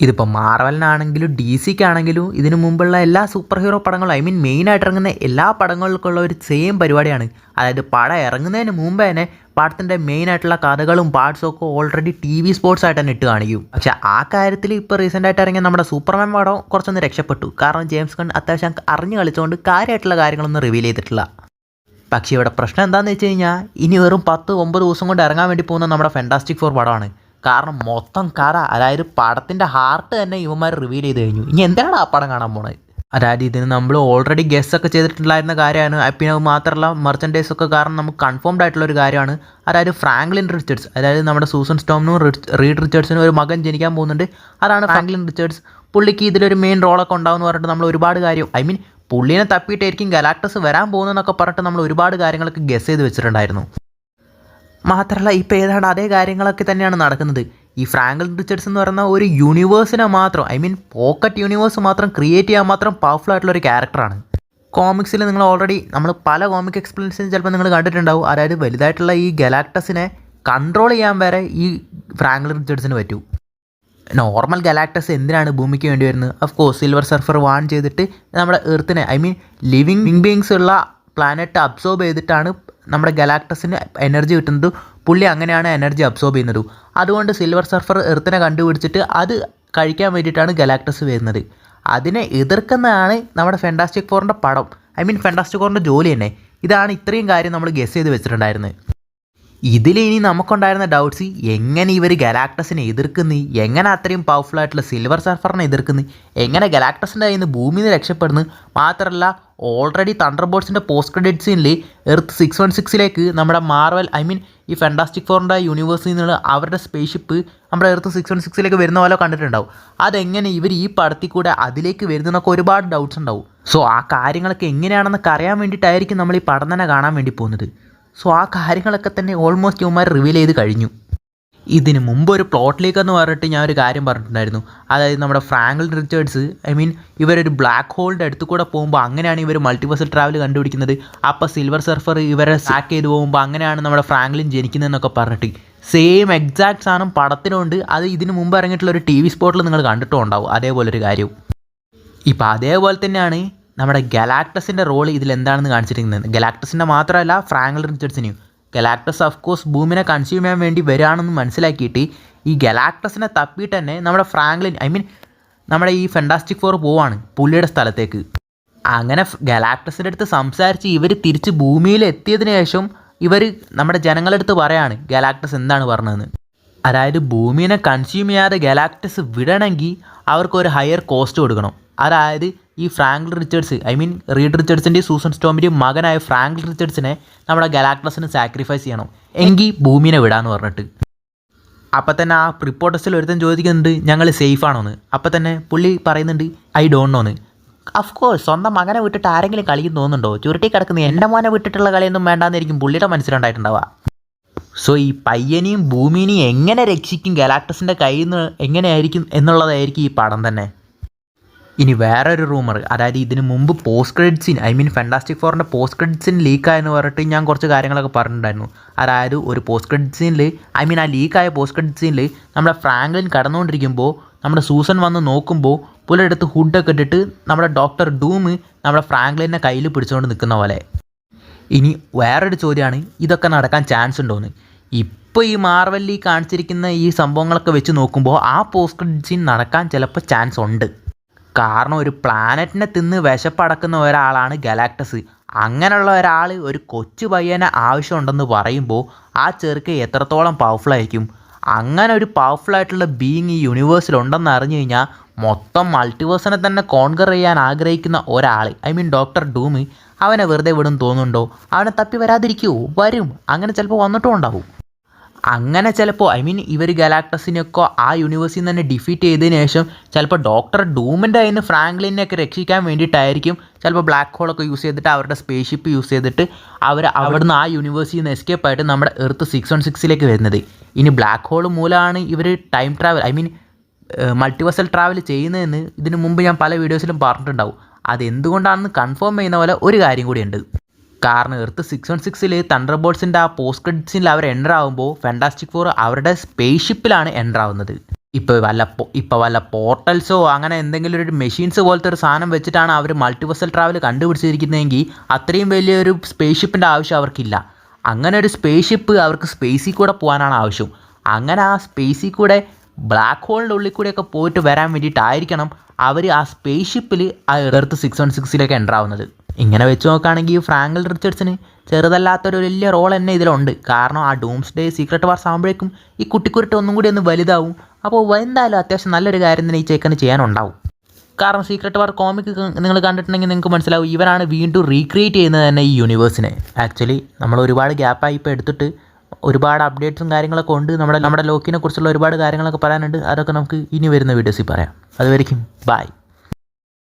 ഇതിപ്പോൾ മാർവലിനാണെങ്കിലും ഡി സിക്കാണെങ്കിലും ഇതിനു മുമ്പുള്ള എല്ലാ സൂപ്പർ ഹീറോ പടങ്ങളും മെയിനായിട്ട് ഇറങ്ങുന്ന എല്ലാ പടങ്ങൾക്കുള്ള ഒരു സെയിം പരിപാടിയാണ്. അതായത് പടം ഇറങ്ങുന്നതിന് മുമ്പ് തന്നെ പടത്തിൻ്റെ മെയിനായിട്ടുള്ള കഥകളും പാർട്സും ഒക്കെ ഓൾറെഡി TV സ്പോർട്സ് ആയിട്ട് തന്നെ ഇട്ട് കാണിക്കും. പക്ഷേ ആ കാര്യത്തിൽ ഇപ്പോൾ റീസെൻ്റായിട്ട് ഇറങ്ങിയ നമ്മുടെ സൂപ്പർമാൻ പടം കുറച്ചൊന്ന് രക്ഷപ്പെട്ടു. കാരണം ജെയിംസ് ഗൺ അത്യാവശ്യം അറിഞ്ഞു കളിച്ചുകൊണ്ട് കാര്യമായിട്ടുള്ള കാര്യങ്ങളൊന്നും റിവീൽ ചെയ്തിട്ടില്ല. പക്ഷേ ഇവിടെ പ്രശ്നം എന്താണെന്ന് വെച്ച് കഴിഞ്ഞാൽ ഇനി വെറും 10-9 ദിവസം കൊണ്ട് ഇറങ്ങാൻ വേണ്ടി പോകുന്ന നമ്മുടെ ഫാന്റാസ്റ്റിക് ഫോർ പടമാണ്. കാരണം മൊത്തം കഥ, അതായത് പടത്തിൻ്റെ ഹാർട്ട് തന്നെ ഇവന്മാർ റിവീൽ ചെയ്ത് കഴിഞ്ഞു. ഇനി എന്താണ് ആ പടം കാണാൻ പോണത്? അതായത് ഇതിന് നമ്മൾ ഓൾറെഡി ഗെസ് ഒക്കെ ചെയ്തിട്ടുണ്ടായിരുന്ന കാര്യമാണ്. പിന്നെ അത് മാത്രമല്ല മെർച്ചൻഡൈസ് ഒക്കെ കാരണം നമുക്ക് കൺഫേംഡ് ആയിട്ടുള്ളൊരു കാര്യമാണ്. അതായത് ഫ്രാങ്ക്ലിൻ റിച്ചർഡ്സ്, അതായത് നമ്മുടെ സൂസൻ സ്റ്റോമിനും റീഡ് റിച്ചർഡ്സിനും ഒരു മകൻ ജനിക്കാൻ പോകുന്നുണ്ട്. അതാണ് ഫ്രാങ്ക്ലിൻ റിച്ചർഡ്സ്. പുള്ളിക്ക് ഇതിലൊരു മെയിൻ റോളൊക്കെ ഉണ്ടാവും എന്ന് പറഞ്ഞിട്ട് നമ്മൾ ഒരുപാട് കാര്യം പുള്ളിനെ തപ്പിയിട്ടായിരിക്കും ഗലാക്ടസ് വരാൻ പോകുന്നതെന്നൊക്കെ പറഞ്ഞിട്ട് നമ്മൾ ഒരുപാട് കാര്യങ്ങളൊക്കെ ഗെസ് ചെയ്ത് വെച്ചിട്ടുണ്ടായിരുന്നു. മാത്രമല്ല ഇപ്പോൾ ഏതാണ്ട് അതേ കാര്യങ്ങളൊക്കെ തന്നെയാണ് നടക്കുന്നത്. ഈ ഫ്രാങ്ക്ലിൻ റിച്ചർഡ്സ് എന്ന് പറയുന്ന ഒരു യൂണിവേഴ്സിനെ മാത്രം പോക്കറ്റ് യൂണിവേഴ്സ് മാത്രം ക്രിയേറ്റ് ചെയ്യാൻ മാത്രം പവർഫുൾ ആയിട്ടുള്ളൊരു ക്യാരക്ടറാണ്. കോമിക്സിൽ നിങ്ങൾ ഓൾറെഡി നമ്മൾ പല കോമിക് എക്സ്പ്ലനേഷൻസ് ചിലപ്പോൾ നിങ്ങൾ കണ്ടിട്ടുണ്ടാവും. അതായത് വലുതായിട്ടുള്ള ഈ ഗലാക്ടസിനെ കൺട്രോൾ ചെയ്യാൻ വരെ ഈ ഫ്രാങ്ക്ലിൻ റിച്ചർഡ്സിന് പറ്റൂ. നോർമൽ ഗലാക്ടസ് എന്തിനാണ് ഭൂമിക്ക് വേണ്ടി വരുന്നത്? Of course silver surfer warn ചെയ്തിട്ട് നമ്മുടെ എർത്തിനെ ലിവിങ് ബീങ്സ് ഉള്ള പ്ലാനറ്റ് അബ്സോർബ് ചെയ്തിട്ടാണ് നമ്മുടെ ഗലാക്ടസിന് എനർജി കിട്ടുന്നത്. പുള്ളി അങ്ങനെയാണ് എനർജി അബ്സോർബ് ചെയ്യുന്നത്. അതുകൊണ്ട് സിൽവർ സർഫർ എർത്തിനെ കണ്ടുപിടിച്ചിട്ട് അത് കഴിക്കാൻ വേണ്ടിയിട്ടാണ് ഗലാക്ടസ് വരുന്നത്. അതിനെ എതിർക്കുന്നതാണ് നമ്മുടെ ഫാന്റാസ്റ്റിക് ഫോറിൻ്റെ പടം. ഫാന്റാസ്റ്റിക് ഫോറിൻ്റെ ജോലി തന്നെ. ഇതാണ് ഇത്രയും കാര്യം നമ്മൾ ഗെസ് ചെയ്ത് വെച്ചിട്ടുണ്ടായിരുന്നത്. ഇതിലിനി നമുക്കുണ്ടായിരുന്ന ഡൗട്ട്സ്, എങ്ങനെ ഇവർ ഗലാക്ടസിനെ എതിർക്കുന്നു, എങ്ങനെ അത്രയും പവർഫുൾ ആയിട്ടുള്ള സിൽവർ സർഫറിനെ എതിർക്കുന്നു, എങ്ങനെ ഗലാക്ടസിൻ്റെ കയ്യിൽ നിന്ന് ഭൂമിയിൽ നിന്ന് രക്ഷപ്പെടുന്നു. മാത്രമല്ല ഓൾറെഡി തണ്ടർബോൾട്സിൻ്റെ പോസ്റ്റ് ക്രെഡിറ്റ് സീനിൽ എർത്ത് 616 നമ്മുടെ മാർവൽ ഈ ഫാന്റാസ്റ്റിക് ഫോറിൻ്റെ യൂണിവേഴ്സിൽ നിന്നുള്ള അവരുടെ സ്പേസ്ഷിപ്പ് നമ്മുടെ എർത്ത് 616 വരുന്ന പോലെ കണ്ടിട്ടുണ്ടാവും. അതെങ്ങനെ ഇവർ ഈ പടത്തിൽ കൂടെ അതിലേക്ക് വരുന്നതെന്നൊക്കെ ഒരുപാട് ഡൗട്ട്സ് ഉണ്ടാവും. സോ ആ കാര്യങ്ങളൊക്കെ എങ്ങനെയാണെന്നൊക്കെ അറിയാൻ വേണ്ടിയിട്ടായിരിക്കും നമ്മൾ ഈ പടം തന്നെ കാണാൻ വേണ്ടി പോകുന്നത്. സോ ആ കാര്യങ്ങളൊക്കെ തന്നെ ഓൾമോസ്റ്റ് ഇവന്മാർ റിവീൽ ചെയ്ത് കഴിഞ്ഞു. ഇതിന് മുമ്പ് ഒരു പ്ലോട്ട് ലീക്ക് എന്ന് പറഞ്ഞിട്ട് ഞാൻ ഒരു കാര്യം പറഞ്ഞിട്ടുണ്ടായിരുന്നു. അതായത് നമ്മുടെ ഫ്രാങ്ക്ലിൻ റിച്ചർഡ്സ് ഇവരൊരു ബ്ലാക്ക് ഹോളിൻ്റെ അടുത്ത് കൂടെ പോകുമ്പോൾ അങ്ങനെയാണ് ഇവർ മൾട്ടിവേഴ്സൽ ട്രാവൽ കണ്ടുപിടിക്കുന്നത്. അപ്പോൾ സിൽവർ സർഫർ ഇവരെ സാക്ക് ചെയ്ത് പോകുമ്പോൾ അങ്ങനെയാണ് നമ്മുടെ ഫ്രാങ്ക്ലിൻ ജനിക്കുന്നതെന്നൊക്കെ പറഞ്ഞിട്ട് സെയിം എക്സാക്ട് സാധനം പടത്തിനുണ്ട്. അത് ഇതിന് മുമ്പ് ഇറങ്ങിയിട്ടുള്ള ഒരു TV സ്പോട്ടിൽ നിങ്ങൾ കണ്ടിട്ടും ഉണ്ടാവും അതേപോലൊരു കാര്യവും. ഇപ്പോൾ അതേപോലെ തന്നെയാണ് നമ്മുടെ ഗലാക്ടസിൻ്റെ റോൾ ഇതിലെന്താണെന്ന് കാണിച്ചിരിക്കുന്നത്. ഗലാക്ടസിൻ്റെ മാത്രമല്ല Franklin റിച്ചർഡ്സിനെയും. Galactus of course ഭൂമിനെ consume ചെയ്യാൻ വേണ്ടി വരികയാണെന്ന് മനസ്സിലാക്കിയിട്ട് ഈ ഗലാക്ടസിനെ തപ്പിയിട്ട് തന്നെ നമ്മുടെ ഫ്രാങ്ക്ലിൻ നമ്മുടെ ഈ ഫാന്റാസ്റ്റിക് ഫോർ പോവാണ് പുള്ളിയുടെ സ്ഥലത്തേക്ക്. അങ്ങനെ ഗലാക്ടസിൻ്റെ അടുത്ത് സംസാരിച്ച് ഇവർ തിരിച്ച് ഭൂമിയിൽ എത്തിയതിനു ശേഷം ഇവർ നമ്മുടെ ജനങ്ങളുടെ അടുത്ത് പറയാണ് ഗലാക്ടസ് എന്താണ് പറഞ്ഞതെന്ന്. അതായത് ഭൂമിനെ കൺസ്യൂം ചെയ്യാതെ ഗലാക്ടസ് വിടണമെങ്കിൽ അവർക്കൊരു ഹയർ കോസ്റ്റ് കൊടുക്കണം. അതായത് ഈ ഫ്രാങ്ക്ലിൻ റിച്ചർഡ്സ് റീഡ് റിച്ചർഡ്സിൻ്റെയും സൂസൻ സ്റ്റോമിൻ്റെയും മകനായ ഫ്രാങ്ക്ലിൻ റിച്ചർഡ്സിനെ നമ്മുടെ ഗലാക്ടസിന് സാക്രിഫൈസ് ചെയ്യണം, എങ്കിൽ ഭൂമിനെ വിടാമെന്ന് പറഞ്ഞിട്ട്. അപ്പം തന്നെ ആ റിപ്പോർട്ടേഴ്സിൽ ഒരുത്തൻ ചോദിക്കുന്നുണ്ട് ഞങ്ങൾ സേഫ് ആണോന്ന്. അപ്പം തന്നെ പുള്ളി പറയുന്നുണ്ട് ഐ ഡോണ്ട് നോന്ന്. അഫ്കോഴ്സ് സ്വന്തം മകനെ വിട്ടിട്ട് ആരെങ്കിലും കളിക്കും തോന്നുന്നുണ്ടോ? ചുരുട്ടി കിടക്കുന്ന എൻ്റെ മോനെ വിട്ടിട്ടുള്ള കളിയൊന്നും വേണ്ടാന്നായിരിക്കും പുള്ളിയുടെ മനസ്സിലുണ്ടായിട്ടുണ്ടാവുക. സോ ഈ പയ്യനെയും ഭൂമിനെയും എങ്ങനെ രക്ഷിക്കും ഗലാക്ടസിൻ്റെ കയ്യിൽ നിന്ന് എങ്ങനെയായിരിക്കും എന്നുള്ളതായിരിക്കും ഈ പടം തന്നെ. ഇനി വേറൊരു റൂമർ, അതായത് ഇതിന് മുമ്പ് പോസ്റ്റ് ക്രെഡിറ്റ് സീൻ ഫാന്റാസ്റ്റിക് ഫോറിൻ്റെ പോസ്റ്റ് ക്രെഡിറ്റ് സീൻ ലീക്കായെന്ന് പറഞ്ഞിട്ട് ഞാൻ കുറച്ച് കാര്യങ്ങളൊക്കെ പറഞ്ഞിട്ടുണ്ടായിരുന്നു. അതായത് ഒരു പോസ്റ്റ് ക്രെഡിറ്റ് സീനിൽ ആ ലീക്കായ പോസ്റ്റ് ക്രെഡിറ്റ് സീനിൽ നമ്മുടെ ഫ്രാങ്ക്ലിൻ കടന്നുകൊണ്ടിരിക്കുമ്പോൾ നമ്മുടെ സൂസൻ വന്ന് നോക്കുമ്പോൾ പുള്ളിയുടെ അടുത്ത് ഹുഡൊക്കെ ഇട്ടിട്ട് നമ്മുടെ ഡോക്ടർ ഡൂം നമ്മുടെ ഫ്രാങ്ക്ലിനെ കയ്യിൽ പിടിച്ചുകൊണ്ട് നിൽക്കുന്ന പോലെ. ഇനി വേറൊരു ചോദ്യമാണ്, ഇതൊക്കെ നടക്കാൻ ചാൻസ് ഉണ്ടോയെന്ന്. ഇപ്പോൾ ഈ മാർവലിൽ കാണിച്ചിരിക്കുന്ന ഈ സംഭവങ്ങളൊക്കെ വെച്ച് നോക്കുമ്പോൾ ആ പോസ്റ്റ് ക്രെഡിറ്റ് സീൻ നടക്കാൻ ചിലപ്പോൾ ചാൻസ് ഉണ്ട്. കാരണം ഒരു പ്ലാനറ്റിനെ തിന്ന് വിശപ്പടക്കുന്ന ഒരാളാണ് ഗലാക്ടസ്. അങ്ങനെയുള്ള ഒരാൾ ഒരു കൊച്ചു പയ്യനെ ആവശ്യമുണ്ടെന്ന് പറയുമ്പോൾ ആ ചെറുക്ക് എത്രത്തോളം പവർഫുള്ളായിരിക്കും? അങ്ങനെ ഒരു പവർഫുള്ളായിട്ടുള്ള ബീയിങ് ഈ യൂണിവേഴ്സിലുണ്ടെന്ന് അറിഞ്ഞു കഴിഞ്ഞാൽ മൊത്തം മൾട്ടിവേഴ്സിനെ തന്നെ കോൺകർ ചെയ്യാൻ ആഗ്രഹിക്കുന്ന ഒരാൾ ഡോക്ടർ ഡൂം അവനെ വെറുതെ വിടും തോന്നുന്നുണ്ടോ? അവനെ തപ്പി വരാതിരിക്കുമോ? വരും. അങ്ങനെ ചിലപ്പോൾ വന്നിട്ടും ഉണ്ടാവും. അങ്ങനെ ചിലപ്പോൾ ഇവർ ഗലാക്ടസിനെയൊക്കെ ആ യൂണിവേഴ്സിൽ നിന്ന് തന്നെ ഡിഫീറ്റ് ചെയ്തതിന് ശേഷം ചിലപ്പോൾ ഡോക്ടർ ഡൂമിൻ്റെ കയ്യിൽ നിന്ന് ഫ്രാങ്ക്ലിനെയൊക്കെ രക്ഷിക്കാൻ വേണ്ടിയിട്ടായിരിക്കും ചിലപ്പോൾ ബ്ലാക്ക് ഹോളൊക്കെ യൂസ് ചെയ്തിട്ട് അവരുടെ സ്പേസ്ഷിപ്പ് യൂസ് ചെയ്തിട്ട് അവർ അവിടുന്ന് ആ യൂണിവേഴ്സിൽ നിന്ന് എസ്കേപ്പ് ആയിട്ട് നമ്മുടെ എർത്ത് 616 വരുന്നത്. ഇനി ബ്ലാക്ക് ഹോൾ മൂലമാണ് ഇവർ ടൈം ട്രാവൽ മൾട്ടിവേഴ്സൽ ട്രാവൽ ചെയ്യുന്നതെന്ന് ഇതിനു മുമ്പ് ഞാൻ പല വീഡിയോസിലും പറഞ്ഞിട്ടുണ്ടാവും. അതെന്തുകൊണ്ടാണെന്ന് കൺഫേം ചെയ്യുന്ന പോലെ ഒരു കാര്യം കൂടിയുണ്ട്. കാരണം എർത്ത് 616 തണ്ടർബോൾട്സിൻ്റെ ആ പോസ്റ്റ് ക്രെഡിറ്റ് സീനിൽ അവർ എൻ്റർ ആകുമ്പോൾ ഫാന്റാസ്റ്റിക് ഫോർ അവരുടെ സ്പേസ്ഷിപ്പിലാണ് എൻ്റർ ആവുന്നത്. ഇപ്പോൾ വല്ല പോർട്ടൽസോ അങ്ങനെ എന്തെങ്കിലും ഒരു മെഷീൻസ് പോലത്തെ ഒരു സാധനം വെച്ചിട്ടാണ് അവർ മൾട്ടിവേഴ്സൽ ട്രാവൽ കണ്ടുപിടിച്ചിരിക്കുന്നതെങ്കിൽ അത്രയും വലിയൊരു സ്പേസ് ഷിപ്പിൻ്റെ ആവശ്യം അവർക്കില്ല. അങ്ങനെ ഒരു സ്പേസ് ഷിപ്പ് അവർക്ക് സ്പേസിൽ കൂടെ പോകാനാണ് ആവശ്യം. അങ്ങനെ ആ സ്പേസിൽ കൂടെ ബ്ലാക്ക് ഹോളിൻ്റെ ഉള്ളിൽ കൂടെയൊക്കെ പോയിട്ട് വരാൻ വേണ്ടിയിട്ടായിരിക്കണം അവർ ആ സ്പേസ് ഷിപ്പിൽ ആ എർത്ത് 616 എൻ്റർ ആവുന്നത്. ഇങ്ങനെ വെച്ച് നോക്കുകയാണെങ്കിൽ ഫ്രാങ്കൽ റിച്ചർഡ്സിന് ചെറുതല്ലാത്തൊരു വലിയ റോൾ തന്നെ ഇതിലുണ്ട്. കാരണം ആ ഡൂംസ്ഡേ സീക്രട്ട് വാർസ് ആകുമ്പോഴേക്കും ഈ കുട്ടിക്കുരുട്ട് ഒന്നും കൂടി ഒന്ന് വലുതാവും. അപ്പോൾ എന്തായാലും അത്യാവശ്യം നല്ലൊരു കാര്യം തന്നെ ഈ ചേക്കന് ചെയ്യാനുണ്ടാവും. കാരണം സീക്രട്ട് വാർ കോമിക് നിങ്ങൾ കണ്ടിട്ടുണ്ടെങ്കിൽ നിങ്ങൾക്ക് മനസ്സിലാവും, ഇവരാണ് വീണ്ടും റീക്രിയേറ്റ് ചെയ്യുന്നത് തന്നെ ഈ യൂണിവേഴ്സിനെ. ആക്ച്വലി നമ്മൾ ഒരുപാട് ഗ്യാപ്പായി ഇപ്പോൾ എടുത്തിട്ട് ഒരുപാട് അപ്ഡേറ്റ്സും കാര്യങ്ങളൊക്കെ ഉണ്ട്. നമ്മുടെ ലോക്കിനെ കുറിച്ചുള്ള ഒരുപാട് കാര്യങ്ങളൊക്കെ പറയാനുണ്ട്. അതൊക്കെ നമുക്ക് ഇനി വരുന്ന വീഡിയോസിൽ പറയാം. അതുവരെയും ബൈ.